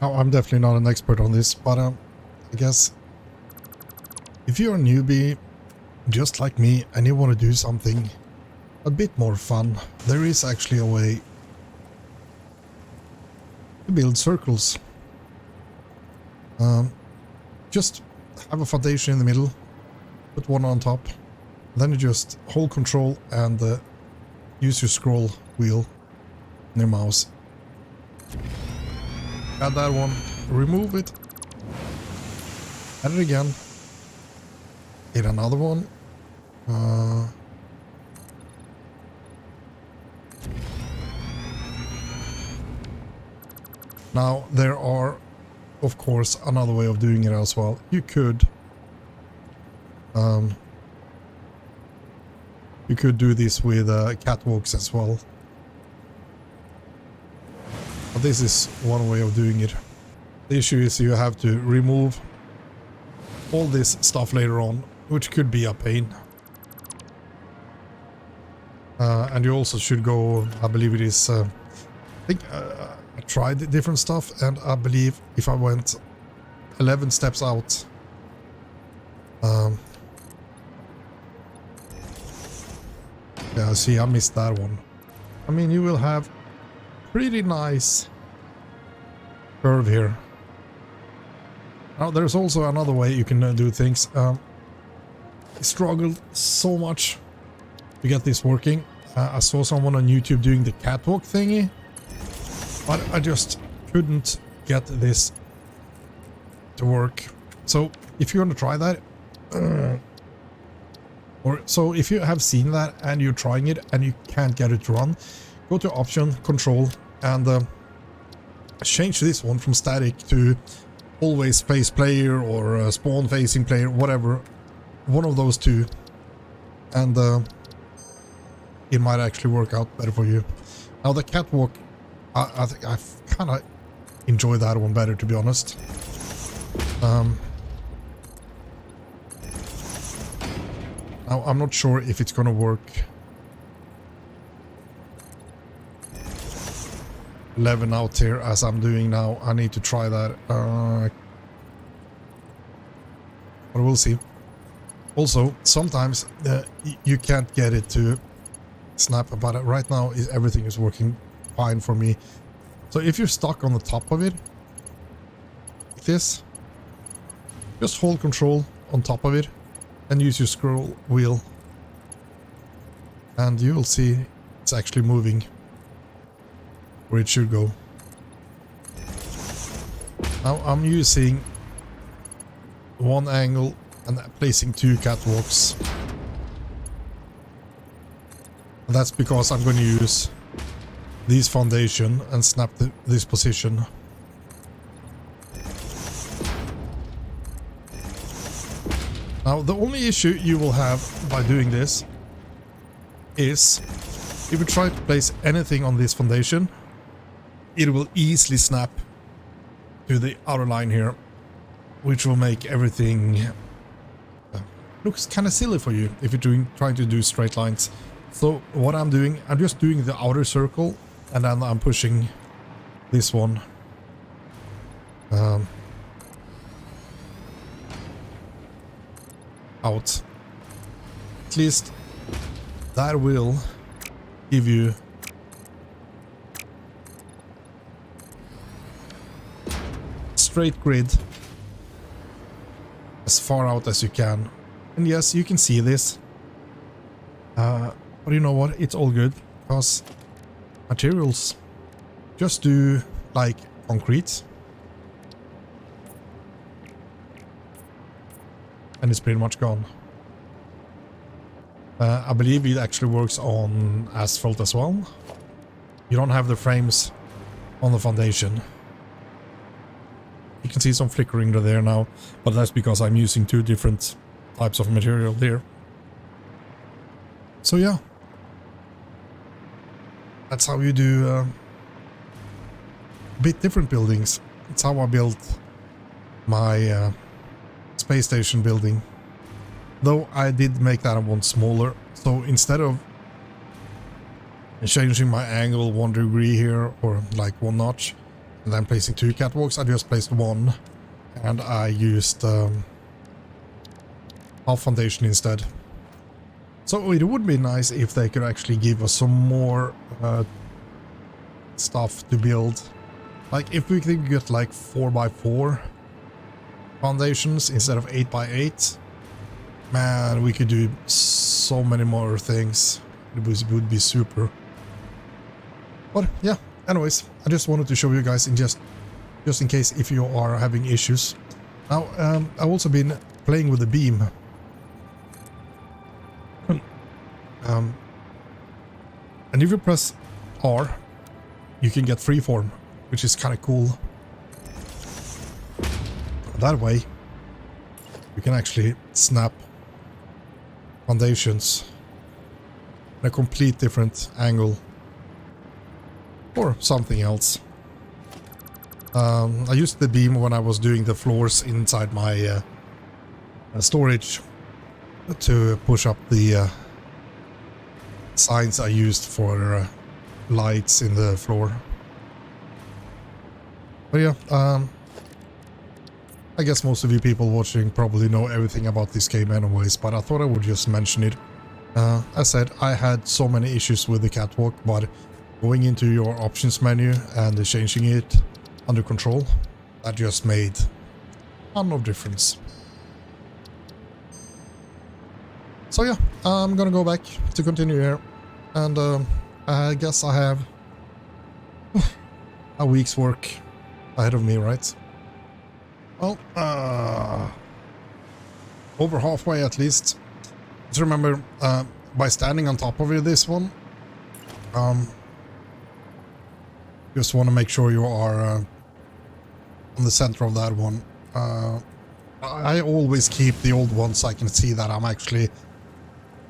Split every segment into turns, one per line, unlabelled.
Now, I'm definitely not an expert on this, but I guess if you're a newbie, just like me, and you want to do something a bit more fun, there is actually a way to build circles. Just have a foundation in the middle, put one on top, then you just hold control and use your scroll wheel on your mouse. Add that one, remove it, add it again, hit another one. Now there are, of course, another way of doing it as well. You could do this with catwalks as well. But this is one way of doing it. The issue is you have to remove all this stuff later on, which could be a pain. And you also should go, I believe it is, I think I tried different stuff, and I believe if I went 11 steps out, yeah, see, I missed that one. I mean, you will have pretty nice curve here. Now, there's also another way you can do things. I struggled so much to get this working. I saw someone on YouTube doing the catwalk thingy, but I just couldn't get this to work. So if you want to try that, so if you have seen that and you're trying it and you can't get it to run, go to option, control, and change this one from static to always face player or spawn facing player, whatever, one of those two, and it might actually work out better for you. Now the catwalk, I think I kind of enjoy that one better, to be honest. Now I'm not sure if it's gonna work 11 out here as I'm doing now. I need to try that, but we'll see. Also, sometimes you can't get it to snap, but right now everything is working fine for me. So if you're stuck on the top of it, like this, just hold control on top of it and use your scroll wheel, and you will see it's actually moving where it should go. Now I'm using one angle and placing two catwalks. And that's because I'm going to use this foundation and snap this position. Now the only issue you will have by doing this is if you try to place anything on this foundation, it will easily snap to the outer line here, which will make everything looks kind of silly for you if you're trying to do straight lines. So what I'm doing, I'm just doing the outer circle, and then I'm pushing this one out. At least that will give you straight grid as far out as you can. And yes, you can see this, but you know what, it's all good, because materials, just do like concrete and it's pretty much gone. I believe it actually works on asphalt as well. You don't have the frames on the foundation. You can see some flickering there now, but that's because I'm using two different types of material there. So yeah, that's how you do a bit different buildings. It's how I built my space station building. Though I did make that one smaller, so instead of changing my angle 1 degree here or like 1 notch, and then placing 2 catwalks. I just placed 1, and I used half foundation instead. So it would be nice if they could actually give us some more stuff to build. Like if we could get like 4x4 foundations instead of 8x8, man, we could do so many more things. It would be super. But yeah, anyways, I just wanted to show you guys just in case if you are having issues. Now, I've also been playing with the beam. And if you press R, you can get freeform, which is kind of cool. That way, you can actually snap foundations in a complete different angle or something else. I used the beam when I was doing the floors inside my storage to push up the signs I used for lights in the floor. But yeah, I guess most of you people watching probably know everything about this game anyways, but I thought I would just mention it. As I said, I had so many issues with the catwalk, but going into your options menu and changing it under control, that just made a ton of difference. So yeah, I'm gonna go back to continue here, and I guess I have a week's work ahead of me, right? Well, over halfway at least. Just remember, by standing on top of this one, just want to make sure you are on the center of that one. I always keep the old one so I can see that I'm actually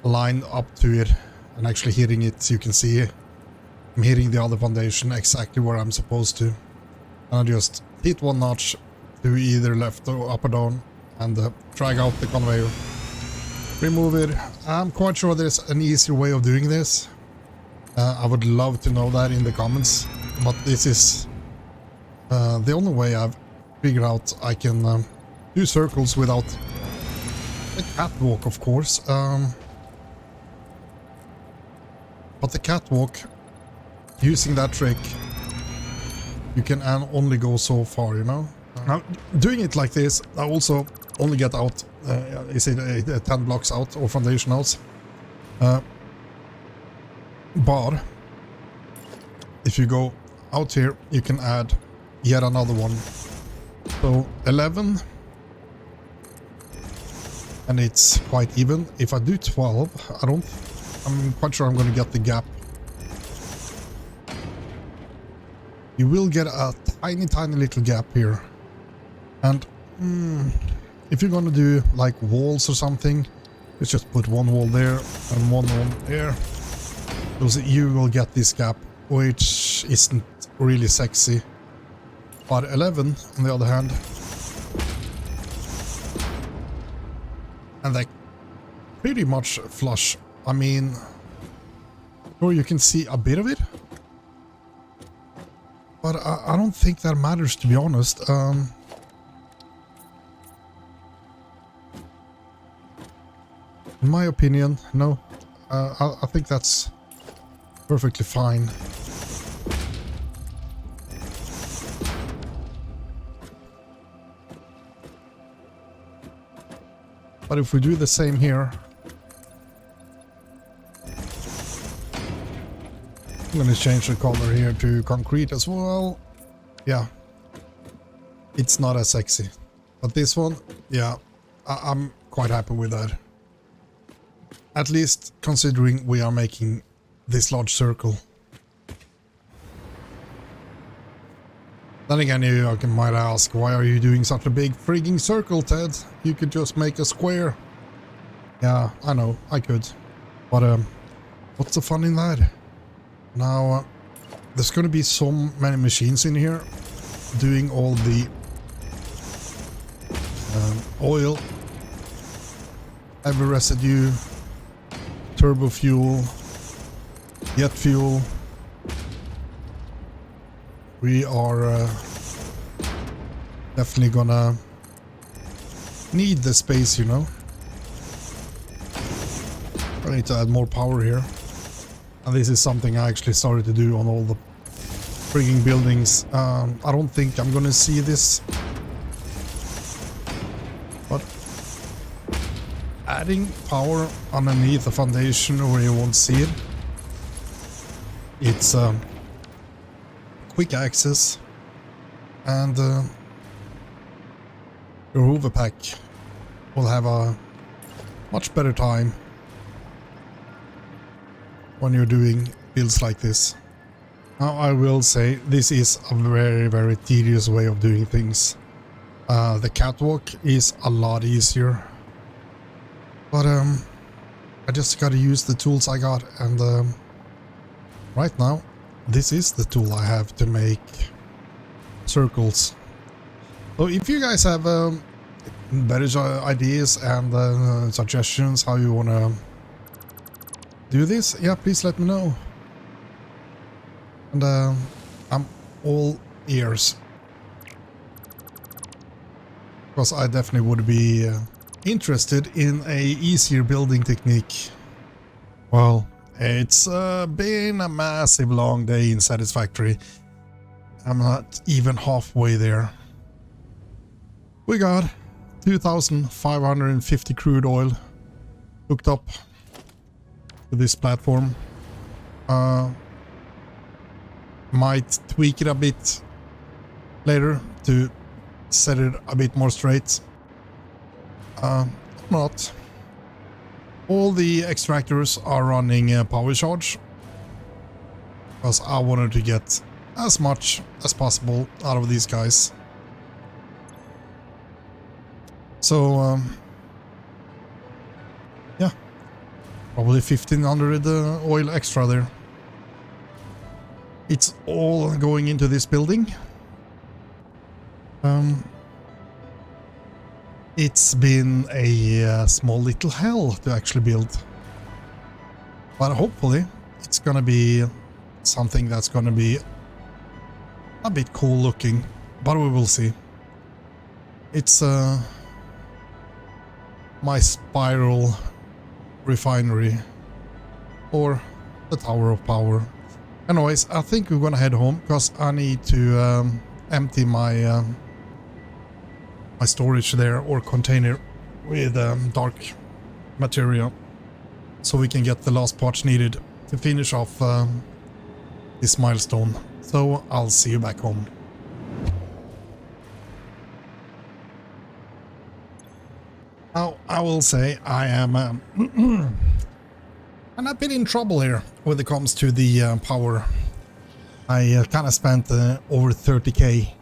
lined up to it and actually hitting it, so you can see I'm hitting the other foundation exactly where I'm supposed to. And I just hit one notch to either left or up or down and drag out the conveyor. Remove it. I'm quite sure there's an easier way of doing this. I would love to know that in the comments, but this is the only way I've figured out I can do circles without a catwalk, of course. But the catwalk, using that trick, you can only go so far, you know? Now, doing it like this, I also only get out, is it 10 blocks out or foundation outs. But if you go out here, you can add yet another one. So 11, and it's quite even. If I do 12, I'm quite sure I'm going to get the gap. You will get a tiny little gap here. And if you're going to do like walls or something, let's just put one wall there and one wall there. So you will get this gap, which isn't really sexy. But 11, on the other hand, and they pretty much flush. I mean, sure, you can see a bit of it, but I don't think that matters, to be honest. In my opinion, no. I think that's perfectly fine. But if we do the same here, I'm going to change the color here to concrete as well. Yeah, it's not as sexy. But this one, yeah, I'm quite happy with that. At least considering we are making this large circle. Then again, you might ask, why are you doing such a big frigging circle, Ted? You could just make a square. Yeah, I know, I could. But what's the fun in that? Now, there's going to be so many machines in here doing all the oil, heavy residue, turbo fuel, jet fuel. we are definitely gonna need the space, you know. I need to add more power here. And this is something I actually started to do on all the frigging buildings. I don't think I'm gonna see this. But adding power underneath the foundation where you won't see it. It's quick access, and your hoover pack will have a much better time when you're doing builds like this. Now I will say this is a very, very tedious way of doing things. The catwalk is a lot easier, but I just gotta use the tools I got, and right now this is the tool I have to make circles. So if you guys have better ideas and suggestions how you wanna do this, yeah, please let me know. And I'm all ears, because I definitely would be interested in a easier building technique. Well, it's been a massive long day in Satisfactory. I'm not even halfway there. We got 2,550 crude oil hooked up to this platform. Might tweak it a bit later to set it a bit more straight. Not. All the extractors are running power charge, because I wanted to get as much as possible out of these guys. So yeah, probably 1,500 oil extra there. It's all going into this building. It's been a small little hell to actually build, but hopefully it's gonna be something that's gonna be a bit cool looking, but we will see. It's my spiral refinery, or the Tower of Power. Anyways, I think we're gonna head home, because I need to empty my my storage there, or container, with dark material, so we can get the last parts needed to finish off this milestone. So I'll see you back home. Now I will say I am and I've been in trouble here when it comes to the power. I kind of spent over 30k.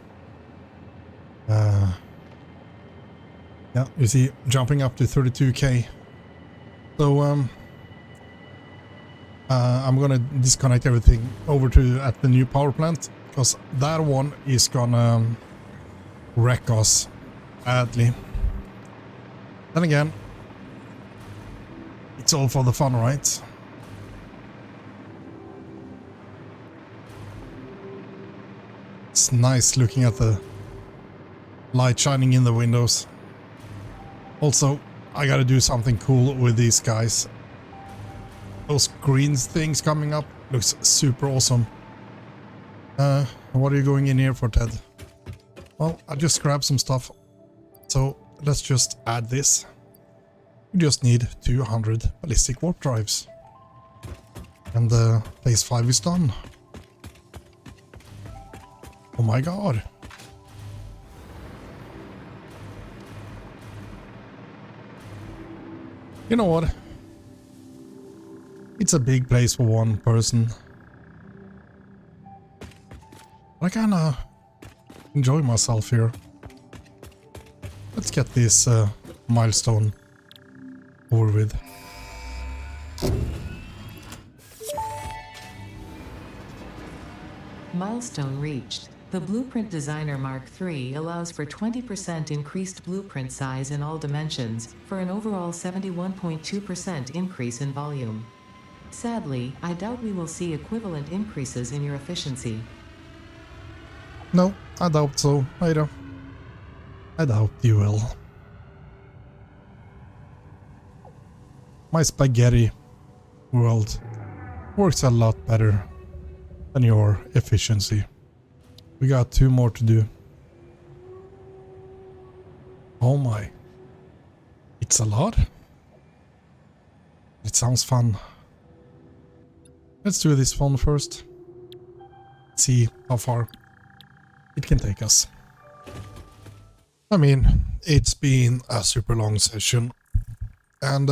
Yeah, you see, jumping up to 32k. So I'm gonna disconnect everything over to at the new power plant, because that one is gonna wreck us badly. Then again, it's all for the fun, right? It's nice looking at the light shining in the windows. Also, I gotta do something cool with these guys. Those green things coming up looks super awesome. What are you going in here for, Ted? Well, I just grabbed some stuff. So let's just add this. We just need 200 ballistic warp drives. And phase 5 is done. Oh my god. You know what? It's a big place for one person. I kinda enjoy myself here. Let's get this milestone over with.
Milestone reached. The Blueprint Designer Mark III allows for 20% increased blueprint size in all dimensions, for an overall 71.2% increase in volume. Sadly, I doubt we will see equivalent increases in your efficiency.
No, I doubt so, Ada. I doubt you will. My spaghetti world works a lot better than your efficiency. We got 2 more to do. Oh my. It's a lot? It sounds fun. Let's do this one first. See how far it can take us. I mean, it's been a super long session. And,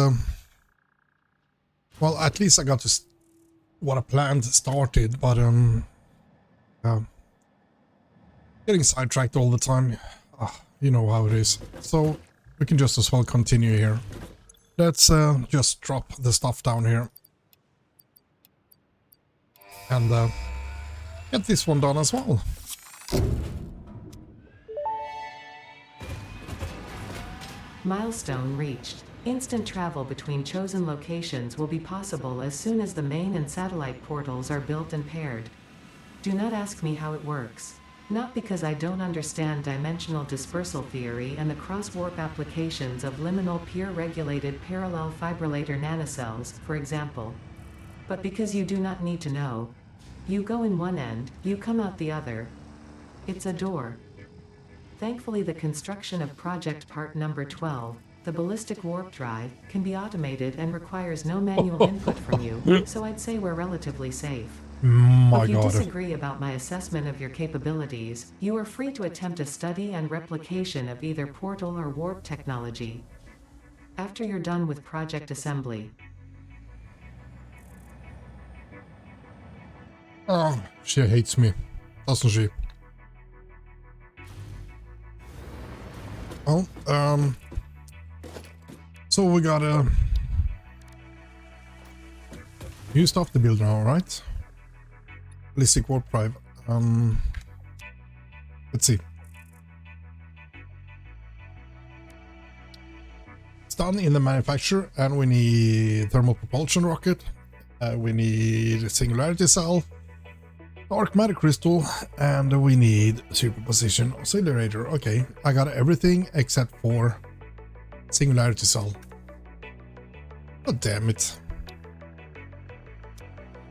well, at least I got to what I planned started, but, getting sidetracked all the time. You know how it is. So, we can just as well continue here. Let's just drop the stuff down here. And get this one done as well.
Milestone reached. Instant travel between chosen locations will be possible as soon as the main and satellite portals are built and paired. Do not ask me how it works. Not because I don't understand dimensional dispersal theory and the cross-warp applications of liminal peer-regulated parallel fibrillator nanocells, for example. But because you do not need to know. You go in one end, you come out the other. It's a door. Thankfully, the construction of project part number 12, the ballistic warp drive, can be automated and requires no manual input from you, so I'd say we're relatively safe.
My
If you
God.
disagree about my assessment of your capabilities, you are free to attempt a study and replication of either portal or warp technology. After you're done with project assembly.
Oh, she hates me, doesn't she? Well, so we got new stuff to build now, right? Ballistic warp drive. Let's see. It's done in the manufacture, and we need thermal propulsion rocket. We need a singularity cell, dark matter crystal, and we need superposition oscillator. Okay, I got everything except for singularity cell. God damn it.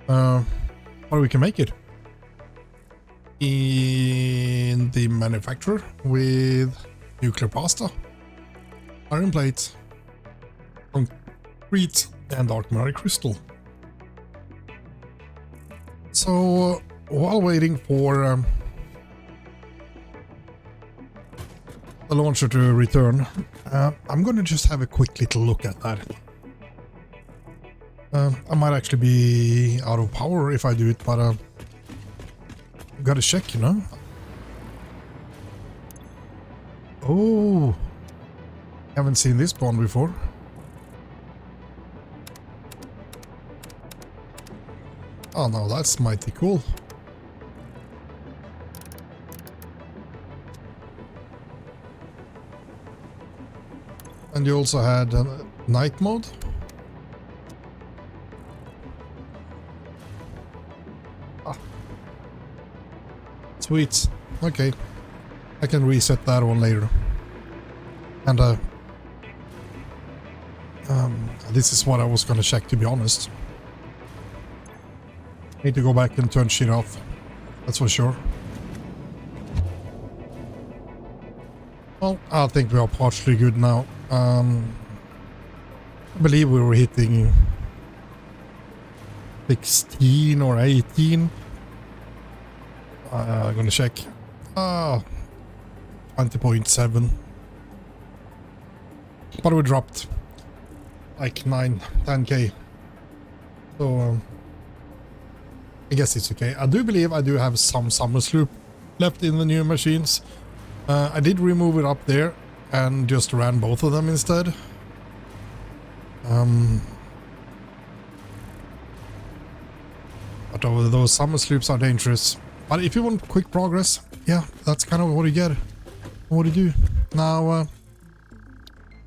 Or we can make it in the manufacturer with nuclear pasta, iron plate, concrete, and dark matter crystal. So while waiting for the launcher to return, I'm gonna just have a quick little look at that. I might actually be out of power if I do it, but gotta check, you know. Oh, haven't seen this spawn before. Oh no, that's mighty cool. And you also had night mode. Ah. Sweet. Okay. I can reset that one later. And this is what I was gonna check, to be honest. Need to go back and turn shit off. That's for sure. Well, I think we are partially good now. I believe we were hitting 16 or 18. I'm gonna check. 20.7. But we dropped like 10k. So I guess it's okay. I do believe I do have some summer sloop left in the new machines. I did remove it up there and just ran both of them instead. But those summer sloops are dangerous. But if you want quick progress, yeah, that's kind of what you get. What do you do? Now,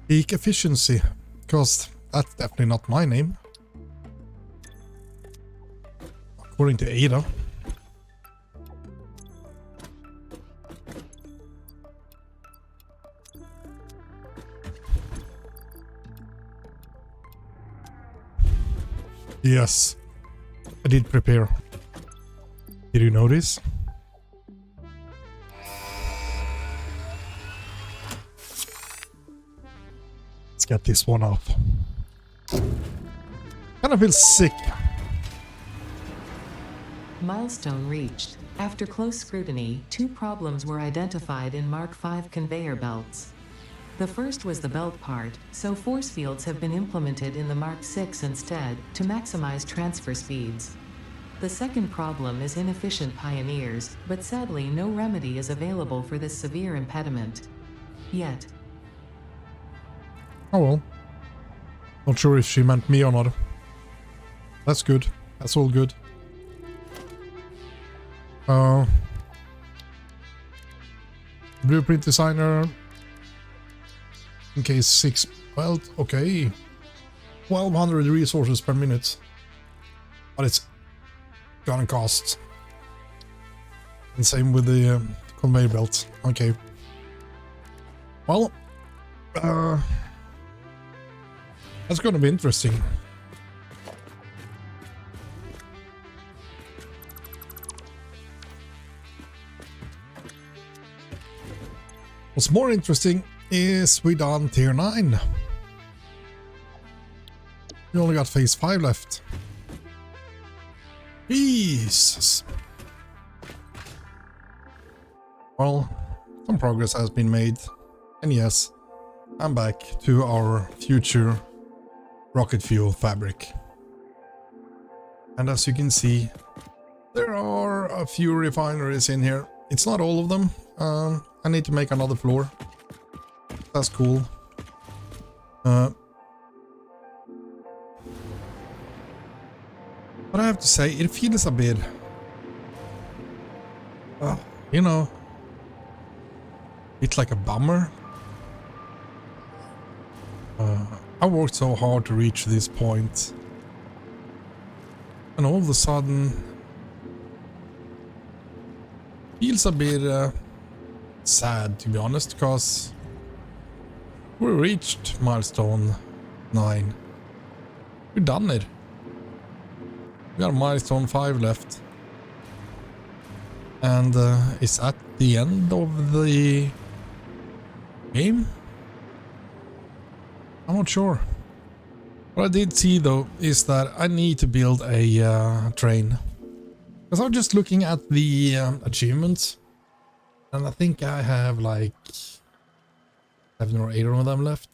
peak efficiency, because that's definitely not my name. According to Ada. Yes, I did prepare. Did you notice? Let's get this one off. Kind of feel sick.
Milestone reached. After close scrutiny, 2 problems were identified in Mark V conveyor belts. The first was the belt part, so force fields have been implemented in the Mark VI instead, to maximize transfer speeds. The second problem is inefficient pioneers, but sadly no remedy is available for this severe impediment. Yet.
Oh well. Not sure if she meant me or not. That's good. That's all good. Blueprint designer. In case 6 belt. Okay. 1200 resources per minute. But it's gonna cost. And same with the conveyor belt. Okay. Well. That's gonna be interesting. What's more interesting is we done tier 9. We only got phase 5 left. Jesus. Well, some progress has been made. And yes, I'm back to our future rocket fuel fabric. And as you can see, there are a few refineries in here. It's not all of them. I need to make another floor. That's cool. But I have to say, it feels a bit... you know... it's like a bummer. I worked so hard to reach this point. And all of a sudden... feels a bit sad, to be honest, because we reached milestone 9. We've done it. We got milestone 5 left. And is that the end of the game? I'm not sure. What I did see though is that I need to build a train. Because I'm just looking at the achievements. And I think I have like 7 or 8 of them left.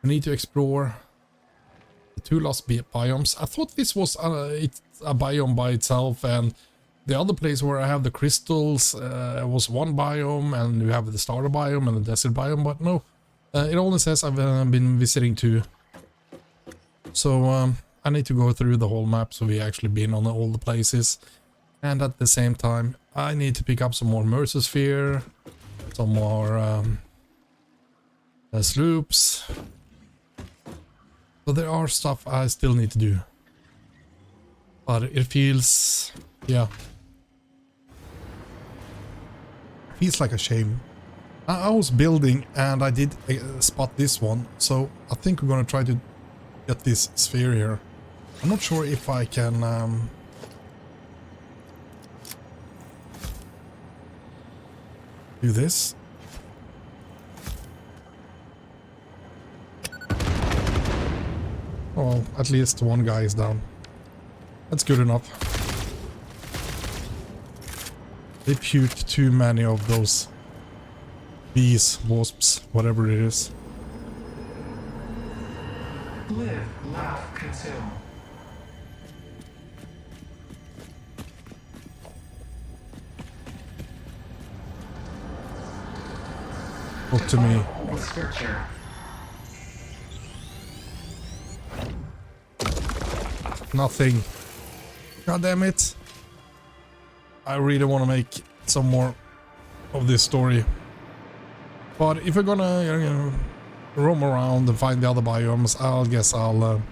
I need to explore the 2 lost biomes. I thought this was it's a biome by itself, and the other place where I have the crystals was one biome, and you have the starter biome and the desert biome, but no. It only says I've been visiting 2. So I need to go through the whole map, so we actually been on all the places. And at the same time, I need to pick up some more Mercersphere, some more sloops. So there are stuff I still need to do. But it feels, yeah. Feels like a shame. I was building and I did spot this one, so I think we're gonna try to get this sphere here. I'm not sure if I can do this. Well, at least one guy is down. That's good enough. They puked too many of those bees, wasps, whatever it is.
Live, laugh, consume.
Talk to me.
Scripture.
Nothing. God damn it. I really want to make some more of this story. But if we're gonna roam around and find the other biomes, I guess I'll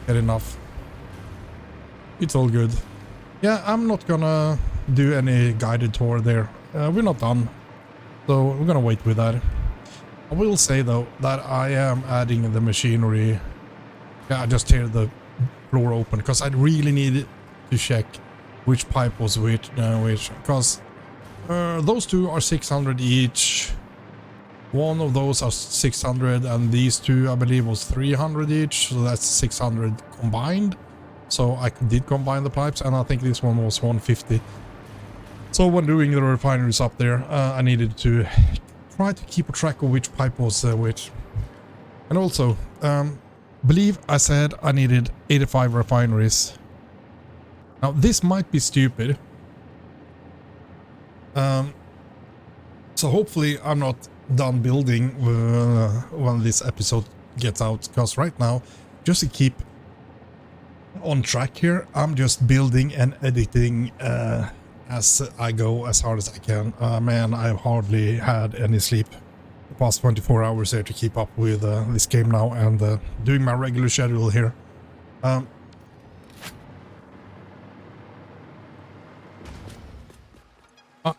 get enough. It's all good. Yeah, I'm not gonna do any guided tour there. We're not done, so we're gonna wait with that. I will say though that I am adding the machinery. Yeah, I just tear the floor open because I really needed to check which pipe was which, because those two are 600 each. One of those are 600 and these two I believe was 300 each, so that's 600 combined. So I did combine the pipes, and I think this one was 150. So when doing the refineries up there, I needed to try to keep a track of which pipe was which. And also, believe I said I needed 85 refineries. Now this might be stupid. So hopefully I'm not done building when this episode gets out, because right now, just to keep on track here, I'm just building and editing as I go, as hard as I can. Man, I've hardly had any sleep the past 24 hours here to keep up with this game now, and doing my regular schedule here.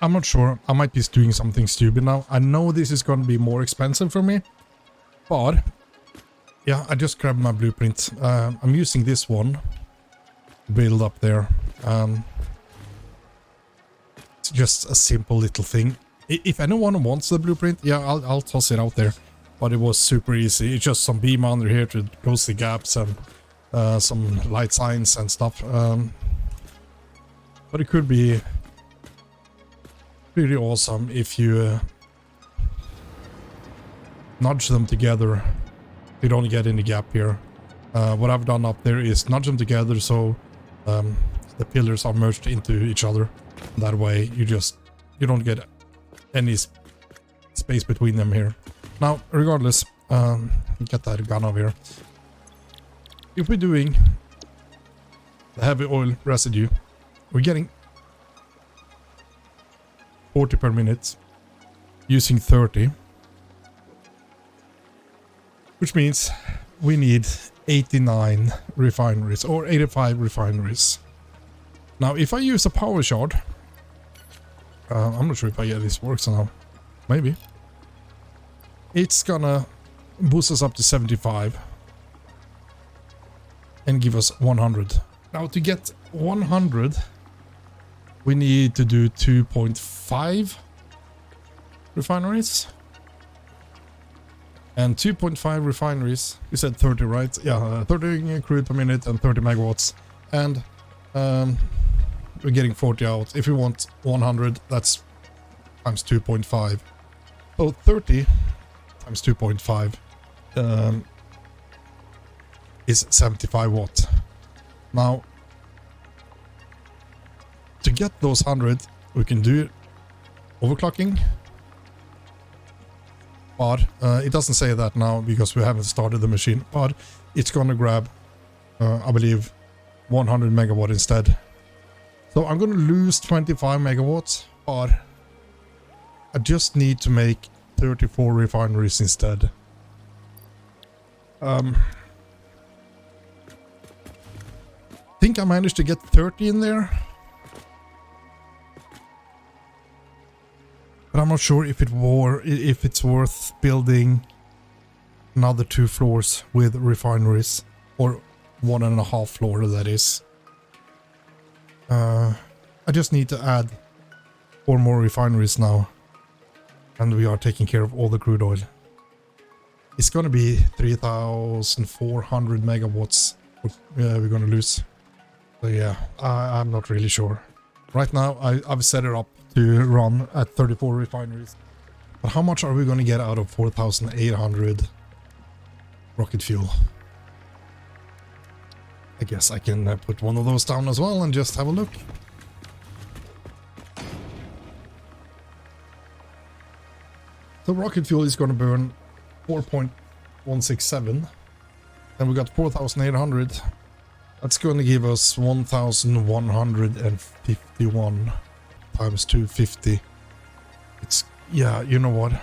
I'm not sure. I might be doing something stupid now. I know this is going to be more expensive for me, but yeah, I just grabbed my blueprint. I'm using this one to build up there. It's just a simple little thing. If anyone wants the blueprint, yeah, I'll toss it out there. But it was super easy. It's just some beam under here to close the gaps and some light signs and stuff. But it could be pretty awesome if you nudge them together. You don't get any gap here. What I've done up there is nudge them together so the pillars are merged into each other. That way you don't get any space between them here. Now, regardless, get that gun over here. If we're doing the heavy oil residue, we're getting 40 per minute using 30, which means we need 89 refineries or 85 refineries. Now if I use a power shard, I'm not sure if this works now, maybe it's gonna boost us up to 75 and give us 100. Now to get 100 we need to do 2.5 refineries. And 2.5 refineries, you said 30, right? Yeah, 30 crude per minute and 30 megawatts. And we're getting 40 out. If you want 100, that's times 2.5. So 30 times 2.5 is 75 watt. Now, to get those 100, we can do overclocking. But it doesn't say that now because we haven't started the machine. But it's gonna grab, I believe, 100 megawatt instead. So I'm gonna lose 25 megawatts, but I just need to make 34 refineries instead. Think I managed to get 30 in there. But I'm not sure if it's worth building another 2 floors with refineries, or 1.5 floor, that is. I just need to add 4 more refineries now, and we are taking care of all the crude oil. It's gonna be 3,400 megawatts we're gonna lose. So yeah, I'm not really sure. Right now I've set it up to run at 34 refineries. But how much are we going to get out of 4,800 rocket fuel? I guess I can put one of those down as well and just have a look. The rocket fuel is going to burn 4.167, and we got 4,800. That's going to give us 1,151 times 250. It's, yeah, you know what?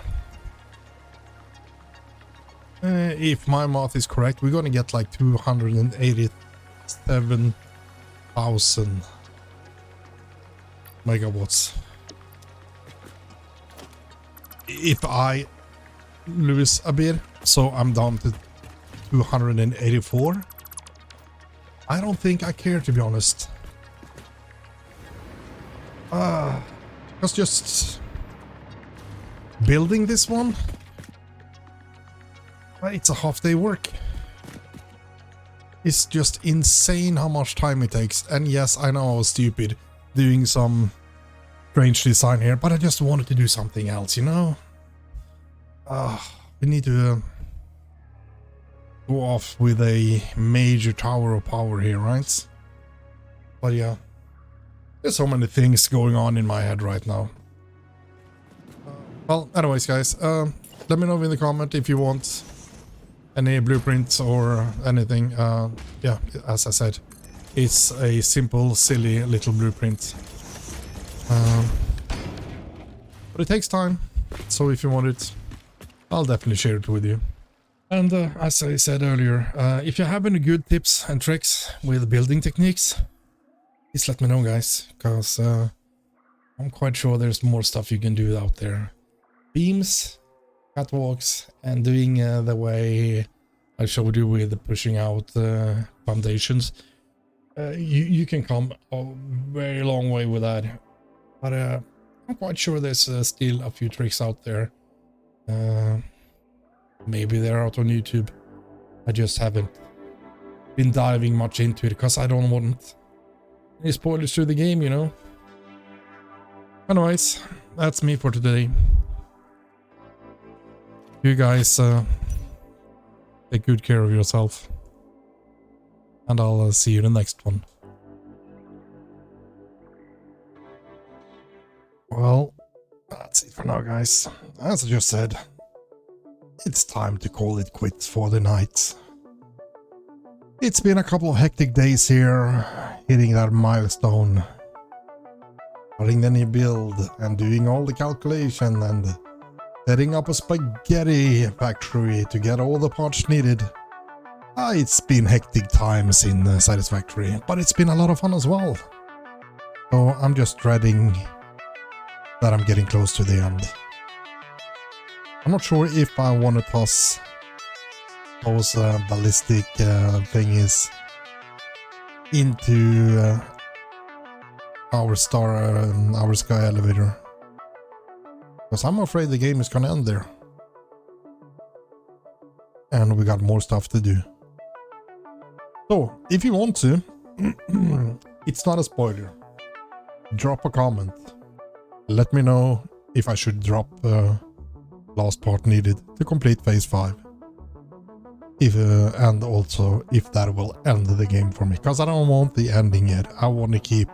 If my math is correct, we're going to get like 287,000 megawatts. If I lose a bit, so I'm down to 284. I don't think I care, to be honest. Because just building this one, it's a half-day work. It's just insane how much time it takes. And yes, I know I was stupid doing some strange design here, but I just wanted to do something else, you know? We need to go off with a major tower of power here, right? But yeah, there's so many things going on in my head right now. Well, anyways, guys, let me know in the comment if you want any blueprints or anything. Yeah, as I said, it's a simple, silly little blueprint. But it takes time, so if you want it, I'll definitely share it with you. And as I said earlier, if you have any good tips and tricks with building techniques, please let me know, guys, because I'm quite sure there's more stuff you can do out there. Beams, catwalks, and doing the way I showed you with pushing out foundations. You can come a very long way with that. But I'm quite sure there's still a few tricks out there. Maybe they're out on YouTube. I just haven't been diving much into it because I don't want any spoilers to the game, you know. Anyways, that's me for today. You guys take good care of yourself, and I'll see you in the next one. Well, that's it for now, guys. As I just said, it's time to call it quits for the night. It's been a couple of hectic days here, hitting that milestone, starting the new build and doing all the calculation and setting up a spaghetti factory to get all the parts needed. It's been hectic times in Satisfactory, but it's been a lot of fun as well. So I'm just dreading that I'm getting close to the end. I'm not sure if I want to toss those ballistic thingies into our sky elevator, because I'm afraid the game is gonna end there, and we got more stuff to do. So if you want to, it's not a spoiler, drop a comment, let me know if I should drop last part needed to complete phase 5. If and also if that will end the game for me, because I don't want the ending yet. I want to keep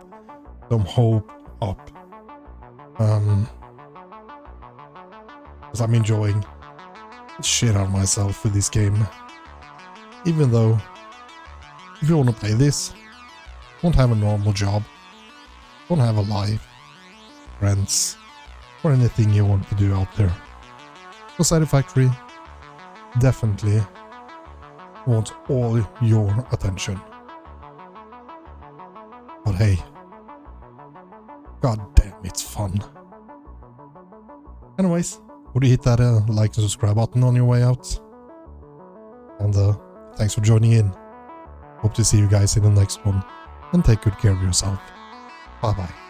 some hope up, because I'm enjoying the shit out of myself with this game. Even though, if you want to play this, don't have a normal job, don't have a life, friends, or anything you want to do out there, so Satisfactory definitely wants all your attention. But hey, god damn, it's fun. Anyways, would you hit that like and subscribe button on your way out? And thanks for joining in. Hope to see you guys in the next one, and take good care of yourself. Bye bye.